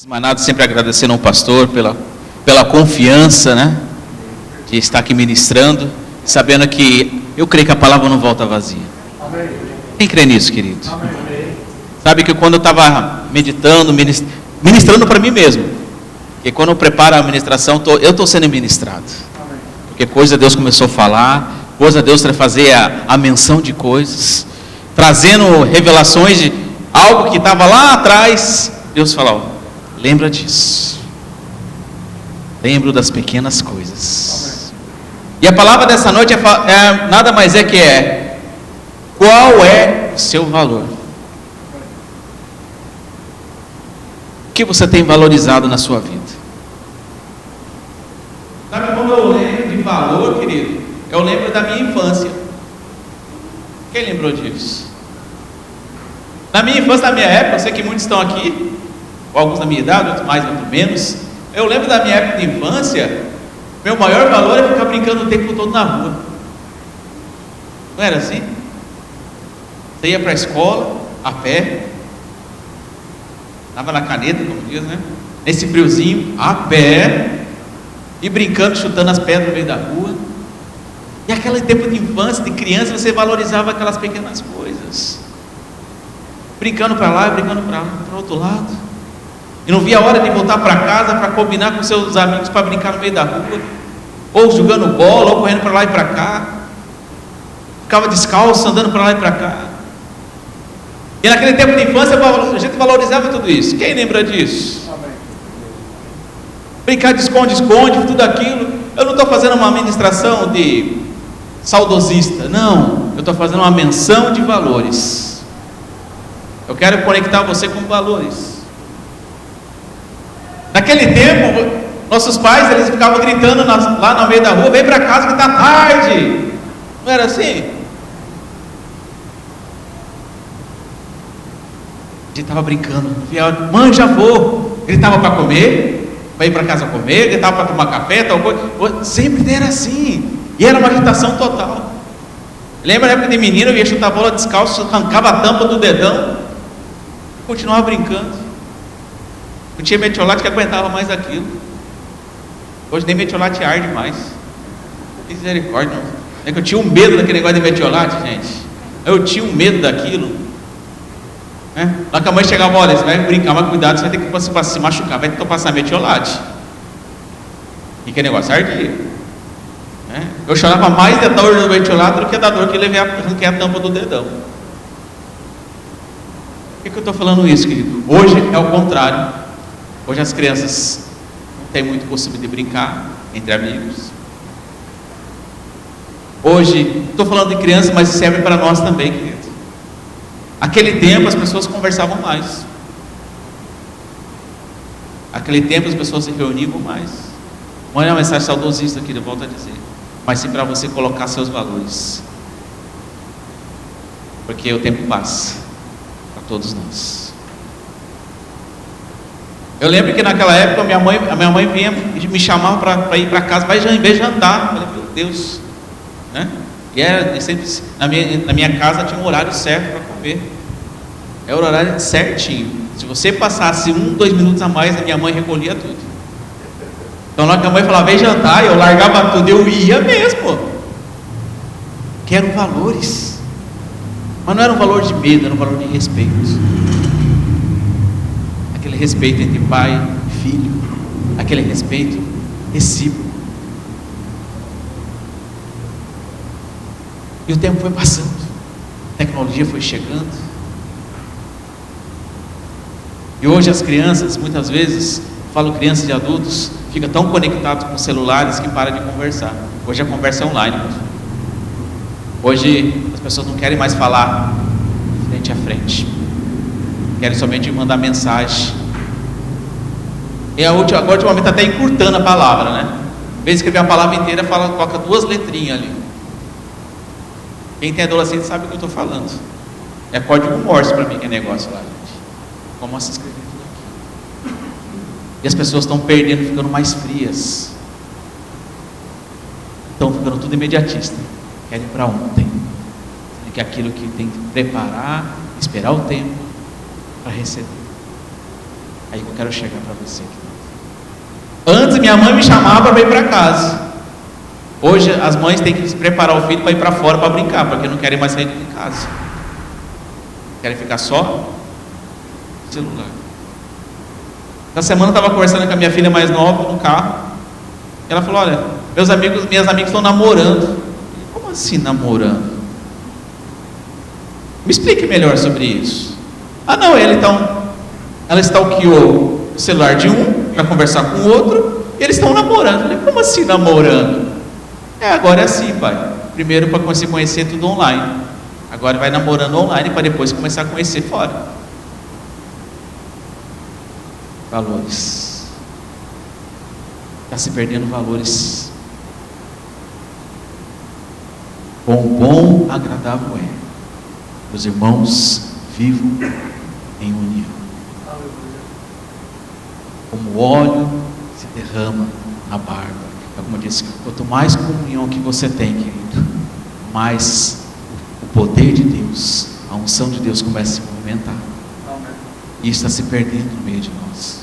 Mas nada, sempre agradecendo ao pastor pela confiança, né, de estar aqui ministrando, sabendo que eu creio que a palavra não volta vazia. Amém. Quem crê nisso, querido? Amém. Sabe que quando eu estava meditando, ministrando para mim mesmo, que quando eu preparo a ministração, eu estou sendo ministrado. Amém. Porque coisa Deus começou a falar, coisa Deus vai fazer a menção de coisas, trazendo revelações de algo que estava lá atrás. Deus falou: lembra disso. Lembro das pequenas coisas. Amém. E a palavra dessa noite nada mais é que qual é o seu valor? O que você tem valorizado na sua vida? Sabe quando eu lembro de valor, querido? Eu lembro da minha infância. Quem lembrou disso? Na minha infância, na minha época, eu sei que muitos estão aqui, alguns da minha idade, outros mais, outros menos. Eu lembro da minha época de infância, meu maior valor é ficar brincando o tempo todo na rua. Não era assim? Você ia para a escola, a pé, estava na caneta, como diz, né? Nesse friozinho, a pé, e brincando, chutando as pedras no meio da rua. E aquele tempo de infância, de criança, você valorizava aquelas pequenas coisas. Brincando para lá, brincando para o outro lado. E não via a hora de voltar para casa para combinar com seus amigos para brincar no meio da rua. Ou jogando bola, ou correndo para lá e para cá. Ficava descalço, andando para lá e para cá. E naquele tempo de infância, a gente valorizava tudo isso. Quem lembra disso? Amém. Brincar de esconde-esconde, tudo aquilo. Eu não estou fazendo uma ministração de saudosista. Não, eu estou fazendo uma menção de valores. Eu quero conectar você com valores. Naquele tempo, nossos pais, eles ficavam gritando lá no meio da rua: vem para casa que está tarde. Não era assim? A gente estava brincando, mãe, já vou. Gritava para comer, para ir para casa comer, gritava para tomar café, tal coisa. Sempre era assim. E era uma agitação total. Lembra na época de menino, eu ia chutar a bola descalço, arrancava a tampa do dedão, continuava brincando. Não tinha metiolate que aguentava mais aquilo. Hoje nem metiolate arde mais. Misericórdia. É que eu tinha um medo daquele negócio de metiolate, gente. Eu tinha um medo daquilo. Lá que a mãe chegava: olha, você vai brincar, mas cuidado, você vai ter que se machucar, vai ter que passar metiolate. E que negócio ardia. Eu chorava mais da dor do metiolate do que da dor que levei a tampa do dedão. Por que eu estou falando isso, querido? Hoje é o contrário. Hoje as crianças não têm muito costume de brincar entre amigos. Hoje, estou falando de crianças, mas serve para nós também, querido. Aquele tempo as pessoas conversavam mais. Aquele tempo as pessoas se reuniam mais. Não é uma mensagem saudosista aqui, eu volto a dizer, mas sim para você colocar seus valores. Porque o tempo passa para todos nós. Eu lembro que naquela época a minha mãe vinha e me chamava para ir para casa, vai em vez de jantar. Eu falei: meu Deus, né? E era sempre, na minha casa tinha um horário certo para comer. Era o horário certinho. Se você passasse 2 minutos a mais, a minha mãe recolhia tudo. Então lá que a mãe falava: vem jantar, eu largava tudo, eu ia mesmo. Que eram valores. Mas não era um valor de medo, era um valor de respeito. Aquele respeito entre pai e filho. Aquele respeito recíproco. E o tempo foi passando, a tecnologia foi chegando. E hoje as crianças, muitas vezes, falo crianças e adultos, ficam tão conectados com celulares que param de conversar. Hoje a conversa é online. Hoje as pessoas não querem mais falar frente a frente. Querem somente mandar mensagem. E agora ultimamente está até encurtando a palavra, né? Em vez de escrever a palavra inteira, coloca 2 letrinhas ali. Quem tem adolescente sabe o que eu estou falando. É código Morse para mim que é negócio lá, gente. Como se escrever tudo aqui. E as pessoas estão perdendo, ficando mais frias. Estão ficando tudo imediatista. Querem para ontem. Que é aquilo que tem que preparar, esperar o tempo para receber. Aí eu quero chegar para você. Antes minha mãe me chamava para ir para casa. Hoje as mães têm que preparar o filho para ir para fora para brincar, porque não querem mais sair de casa. Querem ficar só no celular. Essa semana eu estava conversando com a minha filha mais nova no carro. Ela falou: olha, minhas amigas estão namorando. Como assim namorando? Me explique melhor sobre isso. Ah não, ela stalkeou o celular de um para conversar com o outro, e eles estão namorando. Eu falei: como assim namorando? Agora é assim, pai. Primeiro para você conhecer tudo online. Agora vai namorando online para depois começar a conhecer fora. Valores. Está se perdendo valores. Bom, agradável é os irmãos vivam em união. Como o óleo se derrama na barba. É como eu disse, quanto mais comunhão que você tem, querido, mais o poder de Deus, a unção de Deus começa a se movimentar. E isso está se perdendo no meio de nós.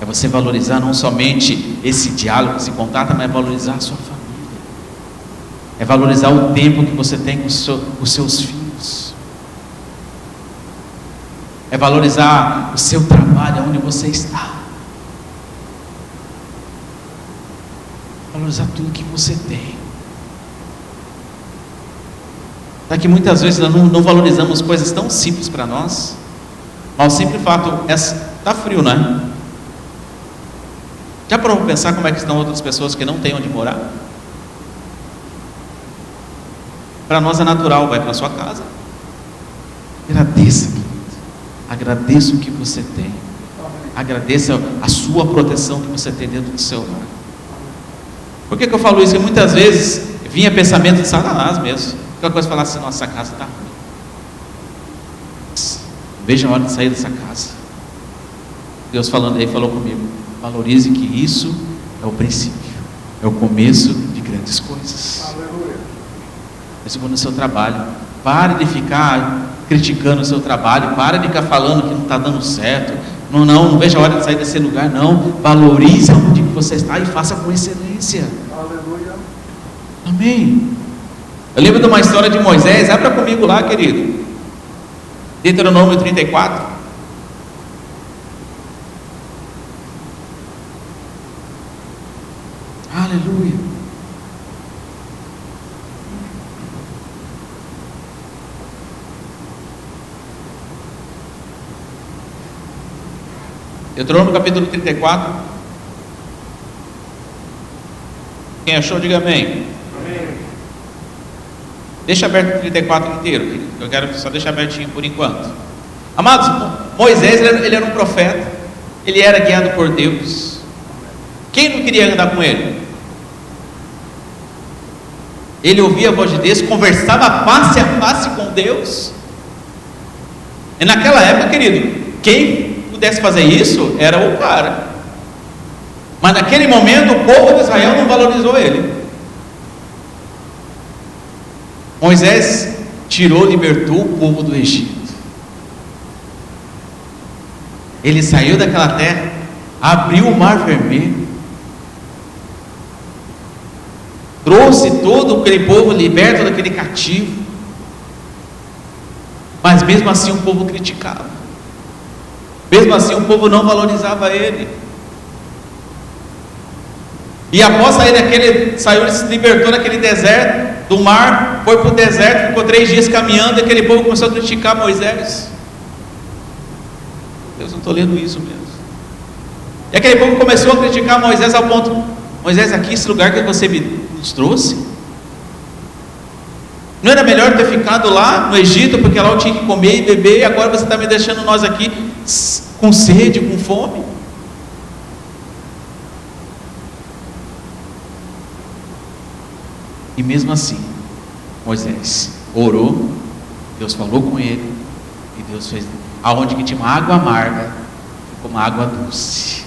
É você valorizar não somente esse diálogo, esse contato, mas é valorizar a sua família. É valorizar o tempo que você tem com os seus filhos. É valorizar o seu trabalho, onde você está. Valorizar tudo que você tem. Sabe que muitas vezes nós não valorizamos coisas tão simples para nós. Mas o simples fato é: está frio, né? Já parou para pensar como é que estão outras pessoas que não têm onde morar? Para nós é natural, vai para a sua casa. Agradeça, querido. Agradeça o que você tem. Agradeça a sua proteção que você tem dentro do seu lar. Por que eu falo isso? Porque muitas vezes vinha pensamento de Satanás mesmo. Aquela coisa falar assim: nossa, casa está ruim. Veja a hora de sair dessa casa. Deus falando aí, falou comigo: valorize que isso é o princípio, é o começo de grandes coisas. Aleluia. Isso no seu trabalho. Pare de ficar criticando o seu trabalho. Pare de ficar falando que não está dando certo. Não veja a hora de sair desse lugar. Não, valorize onde você está e faça com excelência. Aleluia. Amém. Eu lembro de uma história de Moisés. Abra comigo lá, querido. Deuteronômio 34. Aleluia. Deuteronômio capítulo 34. Quem achou, diga amém. Amém. Deixa aberto o 34 inteiro, querido. Eu quero só deixar abertinho por enquanto. Amados, Moisés ele era um profeta. Ele era guiado por Deus. Quem não queria andar com ele? Ele ouvia a voz de Deus, conversava face a face com Deus. E naquela época, querido, quem pudesse fazer isso era o cara. Mas naquele momento o povo de Israel não valorizou ele. Moisés libertou o povo do Egito. Ele saiu daquela terra, abriu o mar vermelho, trouxe todo aquele povo liberto daquele cativo. Mas mesmo assim o povo criticava. Mesmo assim o povo não valorizava ele. E após sair, se libertou daquele deserto, do mar, foi para o deserto, ficou 3 dias caminhando, e aquele povo começou a criticar Moisés. Deus, não estou lendo isso mesmo. E aquele povo começou a criticar Moisés ao ponto: Moisés, aqui esse lugar que você nos trouxe, não era melhor ter ficado lá no Egito, porque lá eu tinha que comer e beber, e agora você está me deixando nós aqui com sede, com fome? E mesmo assim, Moisés orou, Deus falou com ele, e Deus fez, aonde que tinha uma água amarga, ficou uma água doce.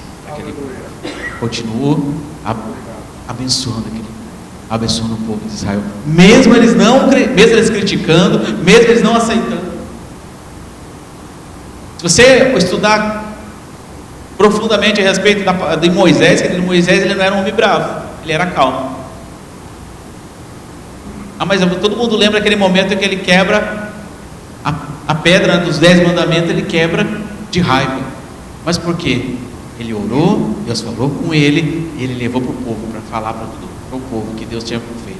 Continuou abençoando o povo de Israel, mesmo eles criticando, mesmo eles não aceitando. Se você estudar profundamente a respeito de Moisés, que Moisés ele não era um homem bravo, ele era calmo. Mas todo mundo lembra aquele momento em que ele quebra a pedra dos 10 mandamentos, ele quebra de raiva. Mas por quê? Ele orou, Deus falou com ele, e ele levou para o povo, para falar para o povo que Deus tinha feito.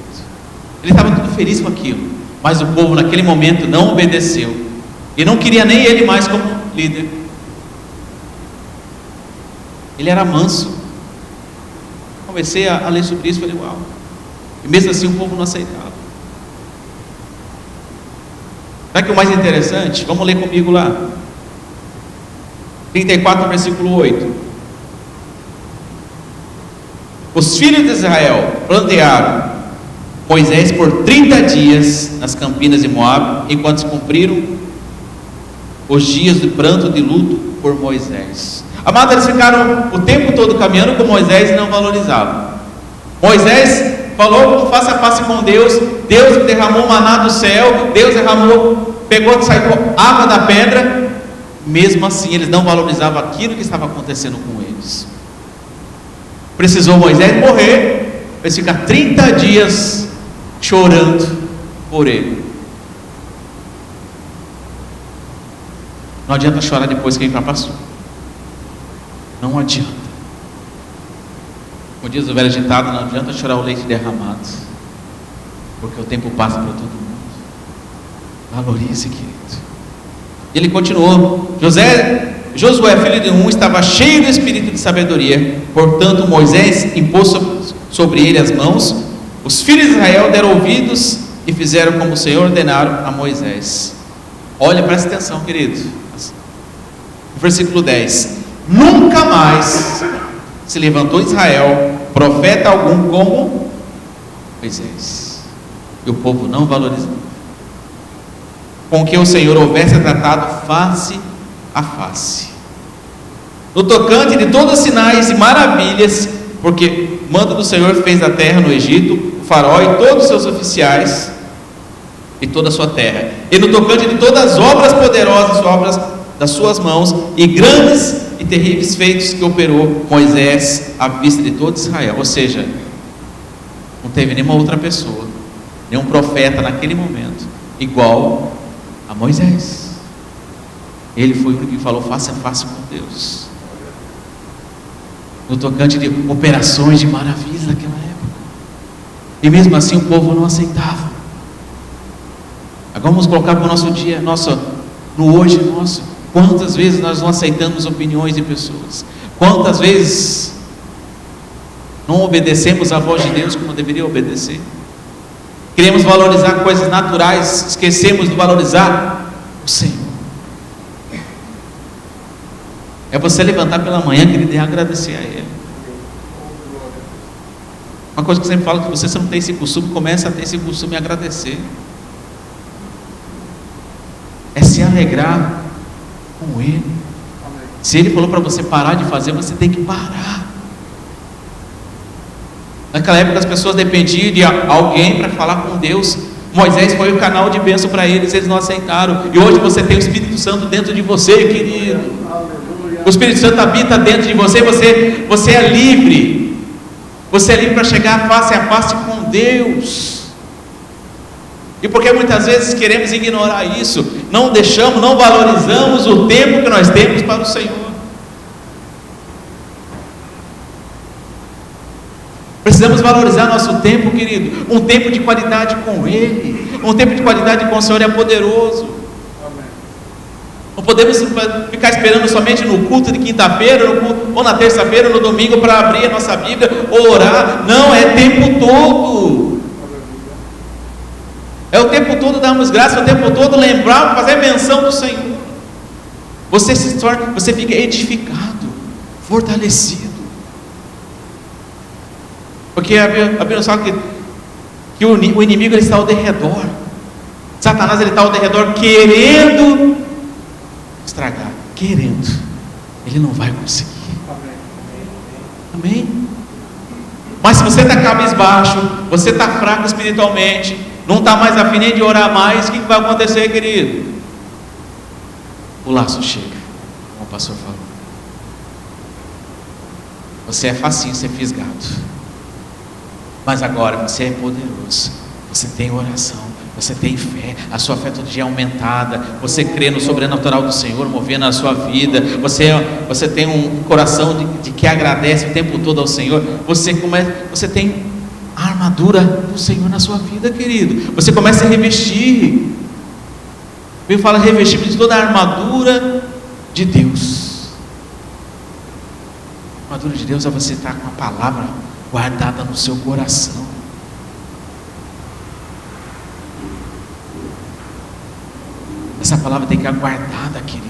Ele estava tudo feliz com aquilo, mas o povo naquele momento não obedeceu, e não queria nem ele mais como líder. Ele era manso. Comecei a ler sobre isso e falei, uau. E mesmo assim o povo não aceitava. Sabe que o mais interessante? Vamos ler comigo lá. 34, versículo 8. Os filhos de Israel plantearam Moisés por 30 dias nas campinas de Moabe, enquanto se cumpriram os dias de pranto de luto por Moisés. Amados, eles ficaram o tempo todo caminhando com Moisés e não valorizavam. Moisés falou face a face com Deus, Deus derramou maná do céu, Deus pegou, saiu água da pedra. Mesmo assim, eles não valorizavam aquilo que estava acontecendo com eles. Precisou Moisés morrer, eles ficar 30 dias chorando por ele. Não adianta chorar depois que já passou. Não adianta. Como diz o velho ditado, não adianta chorar o leite derramado, porque o tempo passa para todo mundo. Valorize, querido. Ele continuou. Josué, filho de Nun, estava cheio do espírito de sabedoria. Portanto, Moisés impôs sobre ele as mãos. Os filhos de Israel deram ouvidos e fizeram como o Senhor ordenaram a Moisés. Olha, presta atenção, querido. Versículo 10. Nunca mais se levantou Israel profeta algum como Moisés, e o povo não valorizou, com que o Senhor houvesse tratado face a face, no tocante de todos os sinais e maravilhas, porque mando do Senhor fez da terra no Egito, o faraó e todos os seus oficiais e toda a sua terra, e no tocante de todas as obras poderosas, obras das suas mãos, e grandes e terríveis feitos que operou Moisés à vista de todo Israel. Ou seja, não teve nenhuma outra pessoa, nenhum profeta naquele momento igual a Moisés. Ele foi o único que falou face a face com Deus, no tocante de operações de maravilhas naquela época, e mesmo assim o povo não aceitava. Agora vamos colocar para o nosso dia, no hoje nosso. Quantas vezes nós não aceitamos opiniões de pessoas? Quantas vezes não obedecemos à voz de Deus como deveria obedecer? Queremos valorizar coisas naturais, esquecemos de valorizar o Senhor. É você levantar pela manhã, querido, e agradecer a Ele. Uma coisa que eu sempre falo, que você não tem esse costume, começa a ter esse costume de agradecer. É se alegrar com Ele. Se Ele falou para você parar de fazer, você tem que parar. Naquela época as pessoas dependiam de alguém para falar com Deus. Moisés foi o canal de bênção para eles não aceitaram. E hoje você tem o Espírito Santo dentro de você, querido. O Espírito Santo habita dentro de você. Você é livre. Você é livre para chegar face a face com Deus. E porque muitas vezes queremos ignorar isso, não deixamos, não valorizamos o tempo que nós temos para o Senhor. Precisamos valorizar nosso tempo, querido. Um tempo de qualidade com Ele. Um tempo de qualidade com o Senhor é poderoso. Não podemos ficar esperando somente no culto de quinta-feira, ou na terça-feira, ou no domingo, para abrir a nossa Bíblia, ou orar. Não, é tempo todo. É o tempo todo darmos graça, é o tempo todo lembrar, fazer menção do Senhor. Você fica edificado, fortalecido. Porque a Bíblia fala que o inimigo ele está ao derredor. Satanás ele está ao derredor querendo estragar, querendo. Ele não vai conseguir. Amém? Mas se você está cabisbaixo, você está fraco espiritualmente, não está mais afim nem de orar mais, o que vai acontecer, querido? O laço chega. o pastor falou. Você é facinho ser fisgado, mas agora você é poderoso. Você tem oração, você tem fé, a sua fé todo dia é aumentada, você crê no sobrenatural do Senhor movendo a sua vida, você tem um coração de que agradece o tempo todo ao Senhor, você tem a armadura do Senhor na sua vida, querido. Você começa a revestir. Ele fala revestir de toda a armadura de Deus. A armadura de Deus é você estar com a palavra guardada no seu coração. Essa palavra tem que estar guardada, querido.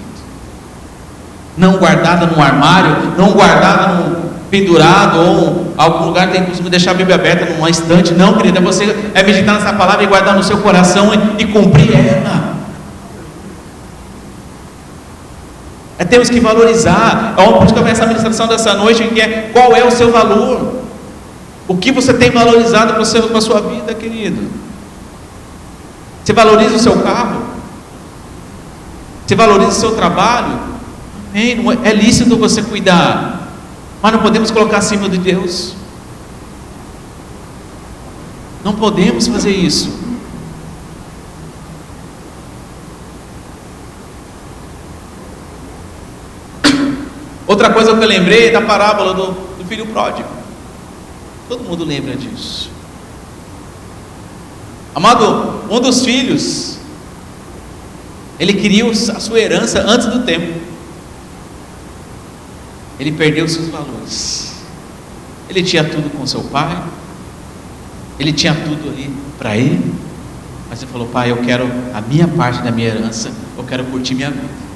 Não guardada no armário, não guardada no pendurado ou algum lugar. Tem costume deixar a Bíblia aberta numa estante. Não, querido, você meditar nessa palavra e guardar no seu coração e cumprir ela. Temos que valorizar. Por isso que começa a ministração dessa noite, que é qual é o seu valor, o que você tem valorizado para a sua vida, querido. Você valoriza o seu carro? Você valoriza o seu trabalho? Amém? É lícito você cuidar, mas não podemos colocar acima de Deus. Não podemos fazer isso. Outra coisa que eu lembrei é da parábola do filho pródigo. Todo mundo lembra disso. Amado, um dos filhos, ele queria a sua herança antes do tempo. Ele perdeu os seus valores. Ele tinha tudo com seu pai, ele tinha tudo ali para ele, mas ele falou: pai, eu quero a minha parte da minha herança, eu quero curtir minha vida.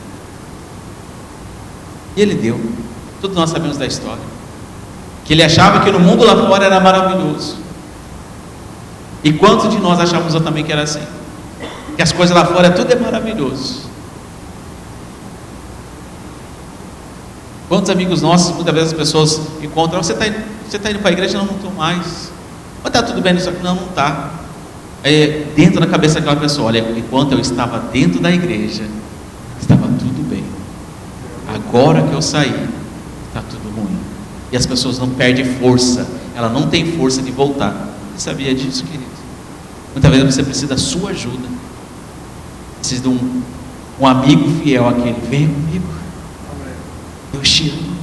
E ele deu. Todos nós sabemos da história, que ele achava que no mundo lá fora era maravilhoso. E quantos de nós achávamos também que era assim? Que as coisas lá fora tudo é maravilhoso. Quantos amigos nossos, muitas vezes as pessoas encontram: você está indo para a igreja? Não estou mais. Mas está tudo bem nisso aqui? Não está. Dentro da cabeça daquela pessoa: olha, enquanto eu estava dentro da igreja, estava tudo bem. Agora que eu saí, está tudo ruim. E as pessoas não perdem força, ela não tem força de voltar. Você sabia disso, querido? Muitas vezes você precisa da sua ajuda, precisa de um amigo fiel àquele: vem comigo, eu te amo.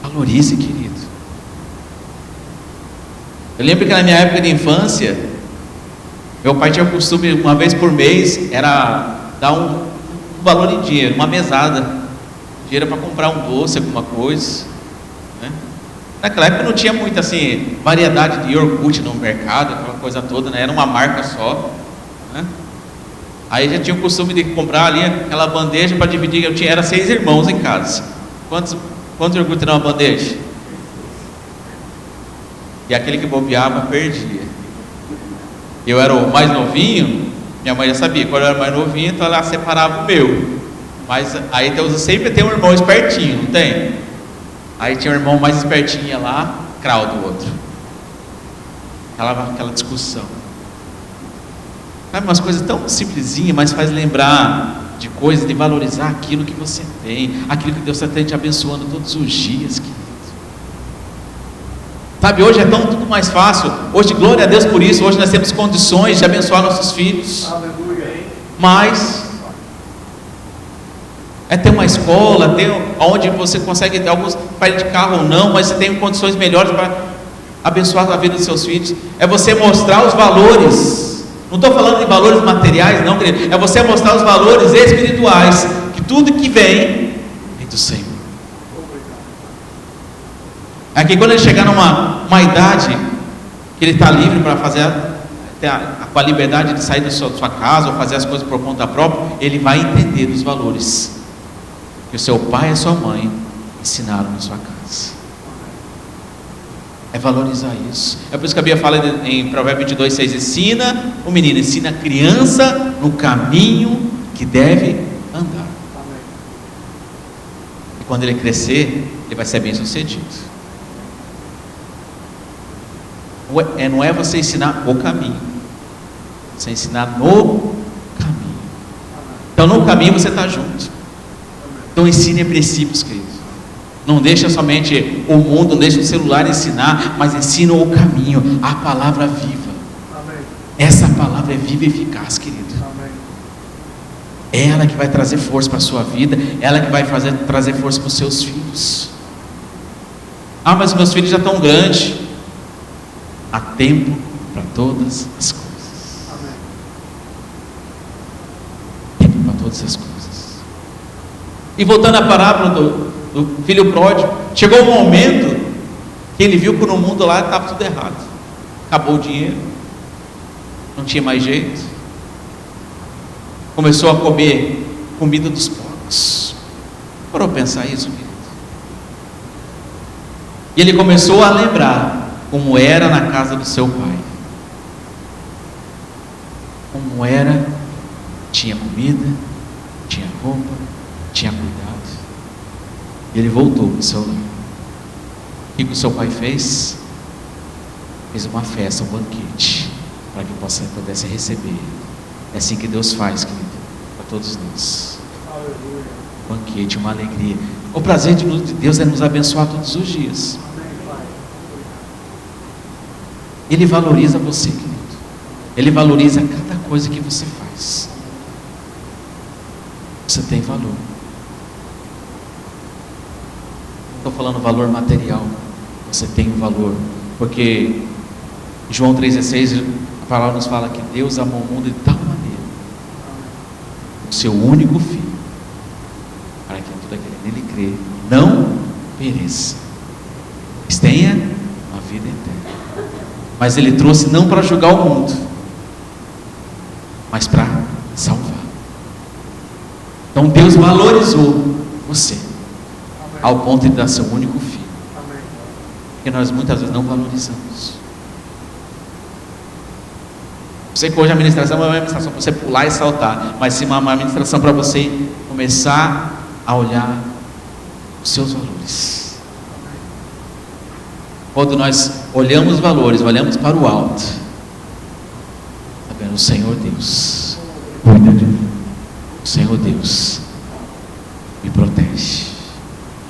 Valorize, querido. Eu lembro que na minha época de infância, meu pai tinha o costume, uma vez por mês, era dar um valor em dinheiro, uma mesada, dinheiro para comprar um doce, alguma coisa, né? Naquela época não tinha muita assim variedade de iogurte no mercado, aquela coisa toda, né? Era uma marca só, né? Aí já tinha o costume de comprar ali aquela bandeja para dividir. Era 6 irmãos em casa. Quantos iogurtes era uma bandeja? E aquele que bobeava perdia. Eu era o mais novinho. Minha mãe já sabia, quando eu era mais novinho, então ela separava o meu. Mas aí sempre tem um irmão espertinho, não tem? Aí tinha um irmão mais espertinho lá, crau do outro. Aquela discussão. Sabe, umas coisas tão simplesinhas, mas faz lembrar de coisas, de valorizar aquilo que você tem, aquilo que Deus está te abençoando todos os dias, querido. Sabe, hoje é tudo mais fácil. Hoje, glória a Deus por isso. Hoje nós temos condições de abençoar nossos filhos. Mas ter uma escola, onde você consegue, alguns para ir de carro ou não, mas você tem condições melhores para abençoar a vida dos seus filhos. É você mostrar os valores. Não estou falando de valores materiais, não, querido. É você mostrar os valores espirituais, que tudo que vem do Senhor. Aqui, quando ele chegar numa idade que ele está livre para fazer, com a liberdade de sair da sua casa ou fazer as coisas por conta própria, ele vai entender os valores que o seu pai e a sua mãe ensinaram na sua casa. É valorizar isso. É por isso que a Bíblia fala em Provérbios 22:6: ensina o menino, ensina a criança no caminho que deve andar. E quando ele crescer, ele vai ser bem sucedido. Não é você ensinar o caminho, você ensinar no caminho. Então no caminho você está junto. Então ensine princípios, querido. Não deixa somente o mundo, não deixa o celular ensinar, mas ensina o caminho, a palavra viva. Amém. Essa palavra é viva e eficaz, querido. Amém. É ela que vai trazer força para a sua vida, ela que vai trazer força para os seus filhos. Ah, mas meus filhos já estão grandes. Há tempo para todas as coisas. Amém. Tempo para todas as coisas. E voltando à parábola do filho pródigo, chegou um momento que ele viu que no mundo lá estava tudo errado. Acabou o dinheiro, não tinha mais jeito. Começou a comer comida dos porcos. Parou a pensar isso, querido? E ele começou a lembrar como era na casa do seu pai. Como era, tinha comida, tinha roupa, tinha cuidado. E ele voltou para o seu lar. O que o seu pai fez? Fez uma festa, um banquete, para que pudesse receber. É assim que Deus faz, querido, para todos nós. Aleluia. Um banquete, uma alegria. O prazer de Deus é nos abençoar todos os dias. Amém, Pai. Ele valoriza você, querido. Ele valoriza cada coisa que você faz. Você tem valor. Não estou falando valor material. Você tem um valor. Porque em João 3,16 a palavra nos fala que Deus amou o mundo de tal maneira, o seu único filho, para que tudo aquele nele crê não pereça, mas tenha uma vida eterna. Mas ele trouxe não para julgar o mundo, mas para salvar. Então Deus valorizou você ao ponto de dar seu único filho. Amém. Que nós muitas vezes não valorizamos. Sei que hoje a administração não é uma administração para você pular e saltar, mas sim uma administração para você começar a olhar os seus valores. Quando nós olhamos os valores, olhamos para o alto, sabendo, o Senhor Deus cuida de mim, o Senhor Deus me protege,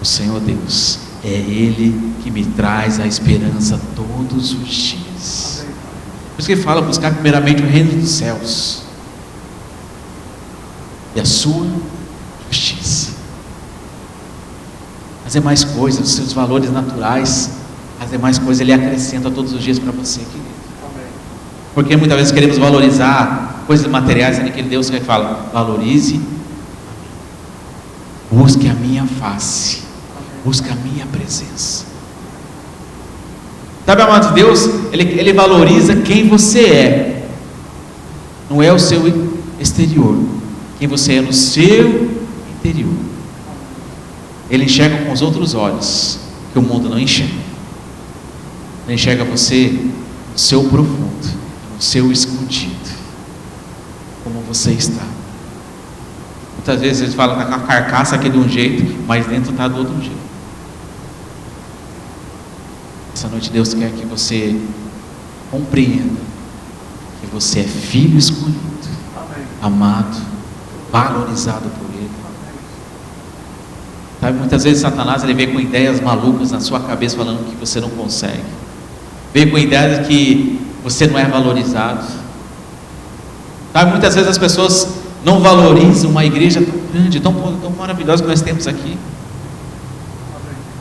o Senhor Deus é Ele que me traz a esperança todos os dias. Por isso que ele fala, buscar primeiramente o reino dos céus e a sua justiça. As demais coisas, os seus valores naturais, as demais coisas ele acrescenta todos os dias para você, querido. Amém. Porque muitas vezes queremos valorizar coisas materiais, é aquele Deus que fala, valorize, busque a minha face, busque a minha presença. Sabe, amado Deus, ele valoriza quem você é, não é o seu exterior, quem você é no seu interior. Ele enxerga com os outros olhos que o mundo não enxerga. Ele enxerga você no seu profundo, no seu escondido, como você está. Muitas vezes ele fala que a carcaça aqui é de um jeito, mas dentro está do outro jeito. Essa noite Deus quer que você compreenda que você é filho escolhido, Amém. amado, valorizado por Ele. Sabe, muitas vezes Satanás ele vem com ideias malucas na sua cabeça falando que você não consegue, vem com ideias de que você não é valorizado. Sabe, muitas vezes as pessoas não valorizam uma igreja tão grande, tão maravilhosa que nós temos aqui.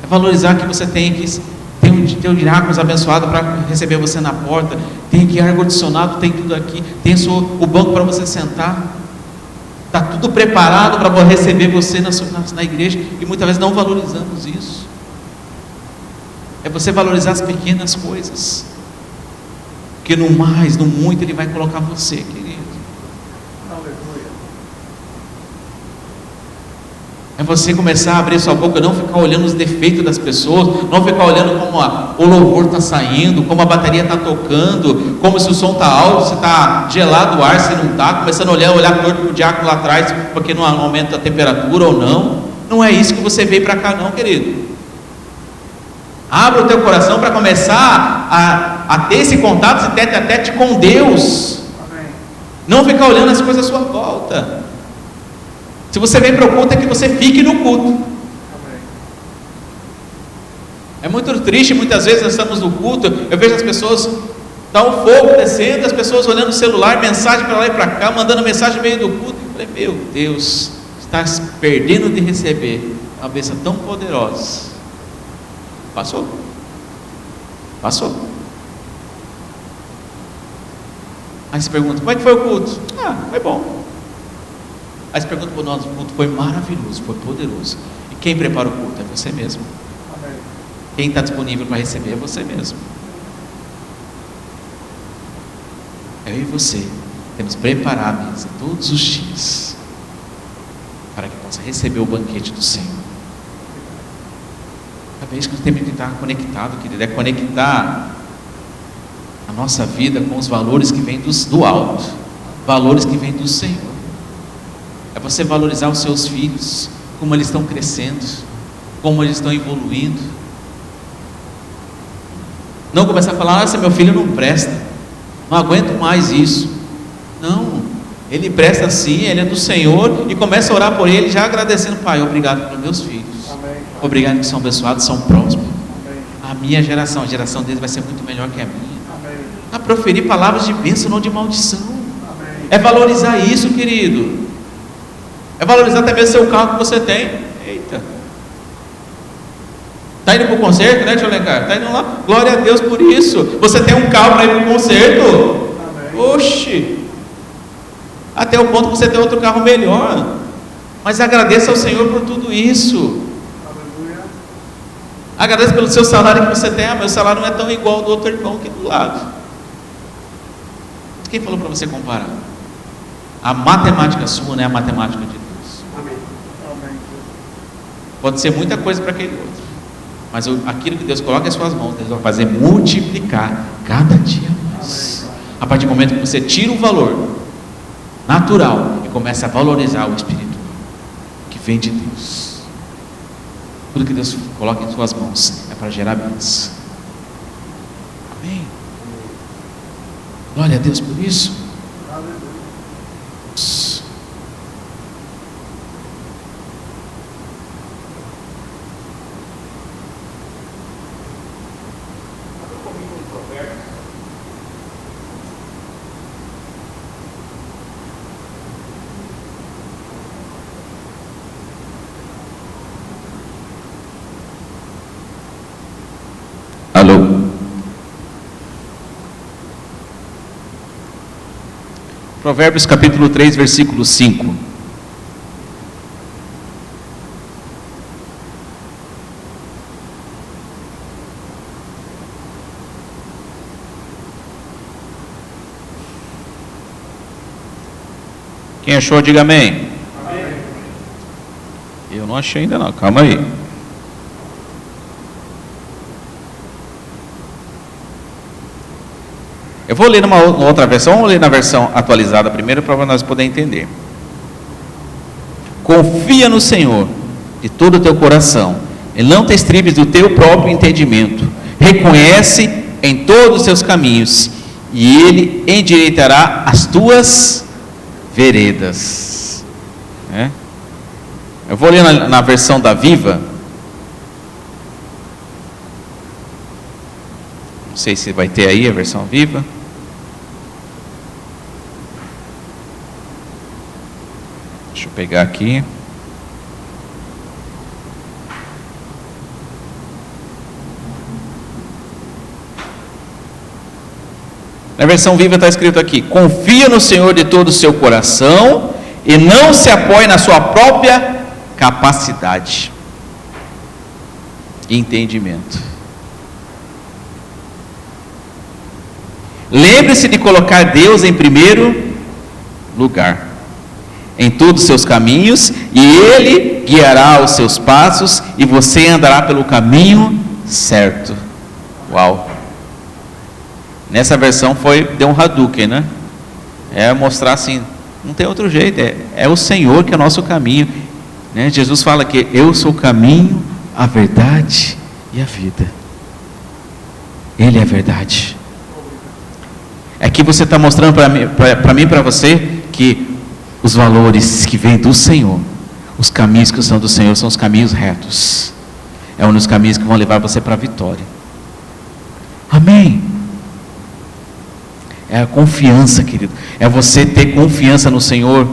É valorizar que você tem um diáconos abençoado para receber você na porta, tem aqui ar-condicionado, tem tudo aqui, tem o banco para você sentar, está tudo preparado para receber você na igreja, e muitas vezes não valorizamos isso. É você valorizar as pequenas coisas, porque no mais, no muito Ele vai colocar você, querido. É você começar a abrir sua boca, não ficar olhando os defeitos das pessoas, não ficar olhando como o louvor está saindo, como a bateria está tocando, como se o som está alto, se está gelado o ar, se não está, começando a olhar torto para o diácono lá atrás, porque não aumenta a temperatura ou não. Não é isso que você veio para cá não, querido. Abra o teu coração para começar a ter esse contato, esse tete a tete com Deus. Amém. Não ficar olhando as coisas à sua volta. Se você vem para o culto, é que você fique no culto. É muito triste, muitas vezes nós estamos no culto, eu vejo as pessoas, dá um fogo descendo, as pessoas olhando o celular, mensagem para lá e para cá, mandando mensagem no meio do culto. Eu falei, meu Deus, está perdendo de receber uma bênção tão poderosa. Passou. Aí você pergunta, como é que foi o culto? Foi bom. Aí você pergunta para o nosso culto, foi maravilhoso, foi poderoso. E quem prepara o culto? É você mesmo. Amém. Quem está disponível para receber é você mesmo. Eu e você temos que preparar a mesa todos os dias para que possa receber o banquete do Senhor. É vez que nós temos que estar conectado, querido, é conectar a nossa vida com os valores que vêm do alto, valores que vêm do Senhor. É você valorizar os seus filhos, como eles estão crescendo, como eles estão evoluindo. Não começar a falar, se meu filho não presta, não aguento mais isso. Não, ele presta sim, ele é do Senhor, e começa a orar por ele, já agradecendo, Pai, obrigado pelos meus filhos. Amém. Obrigado que são abençoados, são prósperos. Amém. A minha geração, a geração deles vai ser muito melhor que a minha. Amém. A proferir palavras de bênção, não de maldição. Amém. É valorizar isso, querido. É valorizar até mesmo o seu carro que você tem. Eita. Está indo para o concerto, né, tio Alencar? Está indo lá. Glória a Deus por isso. Você tem um carro para ir para o concerto? Oxi. Até o ponto que você tem outro carro melhor. Mas agradeça ao Senhor por tudo isso. Agradeça pelo seu salário que você tem. Meu salário não é tão igual ao do outro irmão aqui do lado. Quem falou para você comparar? A matemática sua não é a matemática de Deus. Pode ser muita coisa para aquele outro, mas aquilo que Deus coloca em suas mãos, Deus vai fazer multiplicar cada dia mais. A partir do momento que você tira o valor natural e começa a valorizar o espiritual que vem de Deus, tudo que Deus coloca em suas mãos é para gerar bênção. Amém? Glória a Deus por isso. Alô? Provérbios capítulo 3, versículo 5. Quem achou, diga amém. Amém. Eu não achei ainda não, calma aí. Eu vou ler numa outra versão, vamos ler na versão atualizada primeiro para nós poder entender. Confia no Senhor de todo o teu coração, e não te estribes do teu próprio entendimento. Reconhece em todos os seus caminhos, e Ele endireitará as tuas veredas. Eu vou ler na versão da Viva. Não sei se vai ter aí a versão Viva. Deixa eu pegar aqui. Na versão Viva está escrito aqui: confia no Senhor de todo o seu coração e não se apoie na sua própria capacidade e entendimento. Lembre-se de colocar Deus em primeiro lugar em todos os seus caminhos, e Ele guiará os seus passos, e você andará pelo caminho certo. Uau! Nessa versão deu um Hadouken, né? É mostrar assim, não tem outro jeito, é o Senhor que é o nosso caminho, né? Jesus fala que eu sou o caminho, a verdade e a vida. Ele é a verdade. Aqui você está mostrando para mim e para você que os valores que vêm do Senhor Os caminhos que são do Senhor são os caminhos retos. É um dos caminhos que vão levar você para a vitória. Amém. É a confiança, querido. É você ter confiança no Senhor,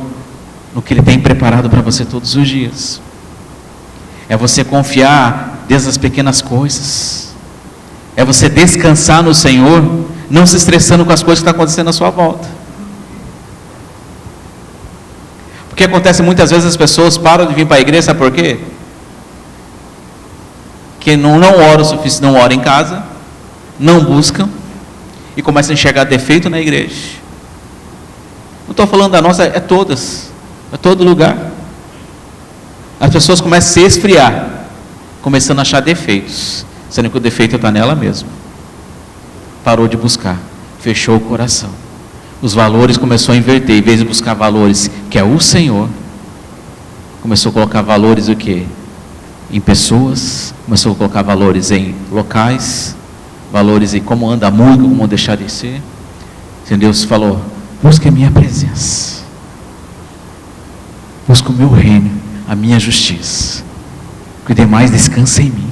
no que Ele tem preparado para você todos os dias. É você confiar desde as pequenas coisas. É você descansar no Senhor, não se estressando com as coisas que estão acontecendo à sua volta. Porque acontece muitas vezes as pessoas param de vir para a igreja, sabe por quê? Que não oram o suficiente, não oram em casa, não buscam e começam a enxergar defeito na igreja. Não estou falando da nossa, é todas, é todo lugar. As pessoas começam a se esfriar, começando a achar defeitos, sendo que o defeito está nela mesma. Parou de buscar, fechou o coração. Os valores começou a inverter, em vez de buscar valores que é o Senhor, começou a colocar valores o quê? Em pessoas, começou a colocar valores em locais, valores em como anda a música, como deixar de ser. Entendeu? Deus falou: busque a minha presença, busque o meu reino, a minha justiça, que o demais descansa em mim.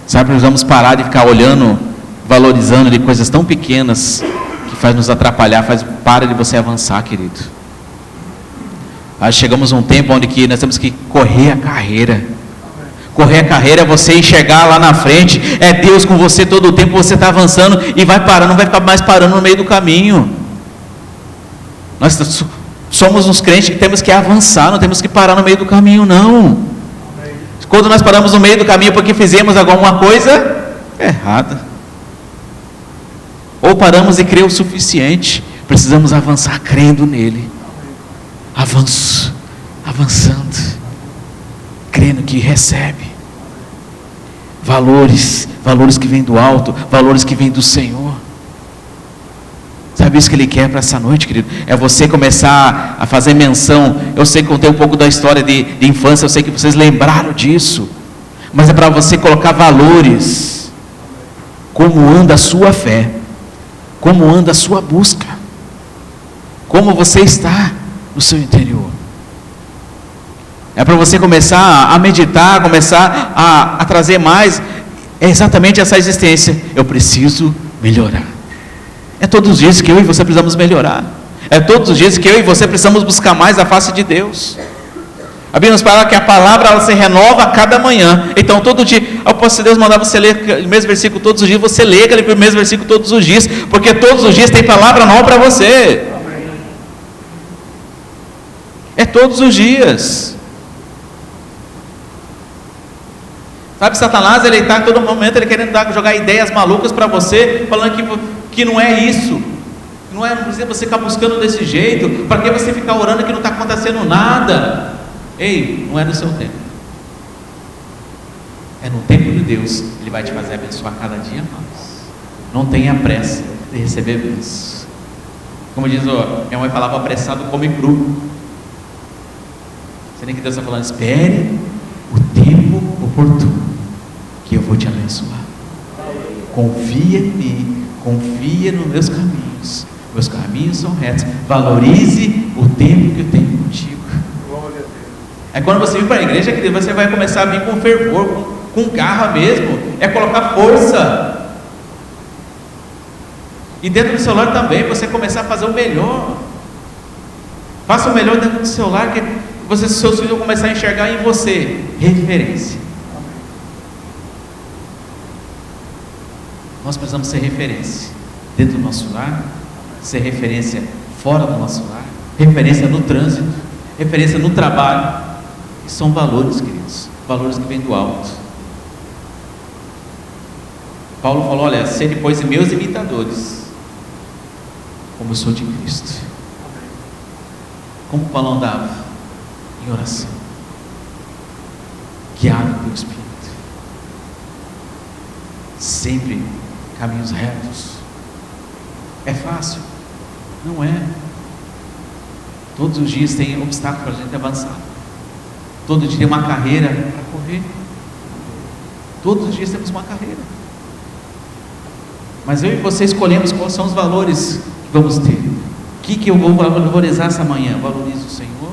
Sabe, nós vamos parar de ficar olhando, valorizando de coisas tão pequenas que faz nos atrapalhar, para de você avançar, querido. Aí chegamos a um tempo onde que nós temos que correr a carreira. Correr a carreira é você enxergar lá na frente, é Deus com você todo o tempo, você está avançando e vai parar, não vai ficar mais parando no meio do caminho. Nós somos uns crentes que temos que avançar, não temos que parar no meio do caminho, não. Quando nós paramos no meio do caminho porque fizemos alguma coisa errada, ou paramos e crer o suficiente, precisamos avançar crendo nele. Avançando, crendo que recebe valores que vêm do alto, valores que vêm do Senhor. Sabe isso que Ele quer para essa noite, querido? É você começar a fazer menção. Eu sei que contei um pouco da história de infância, eu sei que vocês lembraram disso, mas é para você colocar valores. Como anda a sua fé, como anda a sua busca, como você está no seu interior. É para você começar a meditar, começar a trazer mais, é exatamente essa existência. Eu preciso melhorar. É todos os dias que eu e você precisamos melhorar. É todos os dias que eu e você precisamos buscar mais a face de Deus. A Bíblia nos fala que a palavra ela se renova a cada manhã. Então todo dia, se Deus mandar você ler o mesmo versículo todos os dias, você lê aquele mesmo versículo todos os dias, porque todos os dias tem palavra nova para você. É todos os dias. Sabe, Satanás, ele está em todo momento, ele querendo jogar ideias malucas para você, falando que não é isso, não precisa você ficar buscando desse jeito, para que você ficar orando que não está acontecendo nada? Ei, não é no seu tempo, é no tempo de Deus. Ele vai te fazer abençoar cada dia mais. Não tenha pressa de receber bênçãos. Como diz minha mãe falava, apressado come cru. Você nem que Deus está falando, espere o tempo oportuno, que eu vou te abençoar. Confia em mim, confia nos meus caminhos são retos. Valorize o tempo que eu tenho contigo. É quando você vir para a igreja, que você vai começar a vir com fervor, com garra mesmo, é colocar força. E dentro do celular também, você começar a fazer o melhor. Faça o melhor dentro do celular, que seus filhos vão começar a enxergar em você referência. Nós precisamos ser referência dentro do nosso lar, ser referência fora do nosso lar, referência no trânsito, referência no trabalho. E são valores, queridos, valores que vêm do alto. Paulo falou: olha, sede pois meus imitadores, como eu sou de Cristo. Como Paulo andava? Em oração, guiado pelo Espírito, sempre caminhos retos. É fácil? Não é. Todos os dias tem obstáculos para a gente avançar. Todo dia tem uma carreira para correr. Todos os dias temos uma carreira. Mas eu e você escolhemos quais são os valores que vamos ter, que eu vou valorizar essa manhã? Valorizo o Senhor,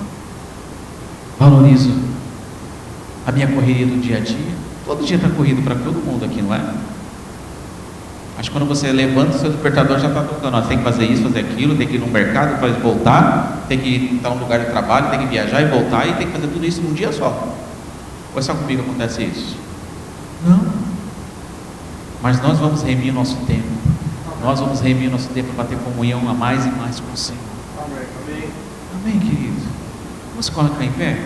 valorizo a minha correria do dia a dia. Todo dia está corrido para todo mundo aqui, não é? Acho que quando você levanta, o seu despertador já está tocando. Ó, tem que fazer isso, fazer aquilo, tem que ir no mercado, para voltar, tem que estar num lugar de trabalho, tem que viajar e voltar, e tem que fazer tudo isso num dia só. Ou é só comigo que acontece isso? Não. Mas nós vamos remir o nosso tempo. Nós vamos remir o nosso tempo para ter comunhão a mais e mais com o Senhor. Amém, querido? Vamos colocar em pé?